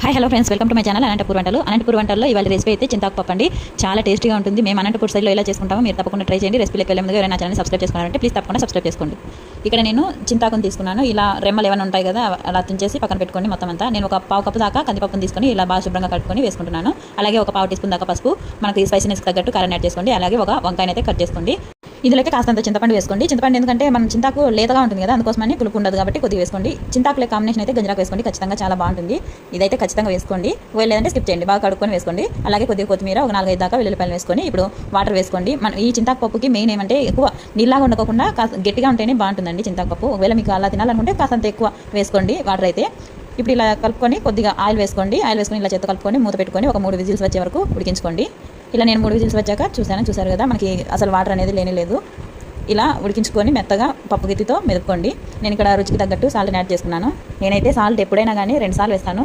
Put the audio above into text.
Hi hello friends, welcome to my channel Anantapur వంటలు. అనంతపూర్ వంటల్లో ఇవాళ రెసిపీ అయితే చింతాకు పప్పు అండి. చాలా టేస్టీగా ఉంటుంది. మేము అనంతపూర్ సైడ్లో ఎలా చేసుకుంటామో మీరు తప్పకుండా ట్రై చేయండి. రెసిపీలోకి వెళ్ళే ముందుగా ఎవరైనా ఛానల్ సబ్స్క్రైబ్ చేసుకున్నారంటే ప్లీజ్ తప్పకుండా సబ్స్క్రైబ్ చేసుకోండి. ఇక్కడ నేను చింతాకుని తీసుకున్నాను. ఇలా రెమ్మలు ఏమైనా ఉంటాయి కదా, అలా తుంచేసి పక్కన పెట్టుకోండి. మొత్తం అంతా నేను ఒక పావు కప్పు దాకా కందిపప్పును తీసుకొని ఇలా బాగా శుభ్రంగా కట్టుకొని వేసుకుంటున్నాను. అలాగే ఒక పావు టీ స్పూన్ దాకా పసుపు, మనకి స్పైసీనెస్ తగ్గట్టు కారం యాడ్ చేసుకోండి. అలాగే ఒక వంకాయని అయితే కట్ చేసుకోండి. ఇందులోకి కాస్తంత చింతపండు వేసుకోండి. చింతపండు ఎందుకంటే మనం చింతాకు లేతగా ఉంటుంది కదా, అందుకోసమని పులుపు ఉండదు కాబట్టి కొద్దిగా వేసుకోండి. చింతాకులే కాంబినేషన్ అయితే గంజరాకు వేసుకోండి, ఖచ్చితంగా చాలా బాగుంటుంది. ఇదైతే ఖచ్చితంగా వేసుకోండి. లేదంటే స్కిప్ చేయండి. బాగా కడుక్కొని వేసుకోండి. అలాగే కొద్దిగా కొత్తిమీర, ఒక 4-5 దాకా వెల్లుల్లిపాయలు వేసుకొని ఇప్పుడు వాటర్ వేసుకోండి. మన ఈ చింతాకు పప్పుకి మెయిన్ ఏమంటే ఎక్కువ నీళ్ళగా ఉండకుండా గట్టిగా ఉంటేనే బాగుంటుందండి చింతాకు పప్పు. ఒకవేళ మీకు అలా తినాలనుకుంటే కాస్తంత ఎక్కువ వేసుకోండి వాటర్ అయితే. ఇప్పుడు ఇలా కలుపుకొని కొద్దిగా ఆయిల్ వేసుకోండి. ఆయిల్ వేసుకొని ఇలా చేత్తో కలుపుకొని మూత పెట్టుకొని ఒక 3 విజిల్స్ వచ్చే వరకు ఉడికించుకోండి. ఇలా నేను 3 విజిల్స్ వచ్చాక చూసారు కదా, మనకి అసలు వాటర్ అనేది లేదు. ఇలా ఉడికించుకొని మెత్తగా పప్పు గిత్తితో మెదుపుకోండి. నేను ఇక్కడ రుచికి తగ్గట్టు సాల్ట్ని యాడ్ చేసుకున్నాను. నేనైతే సాల్ట్ ఎప్పుడైనా కానీ 2 సార్లు వేస్తాను.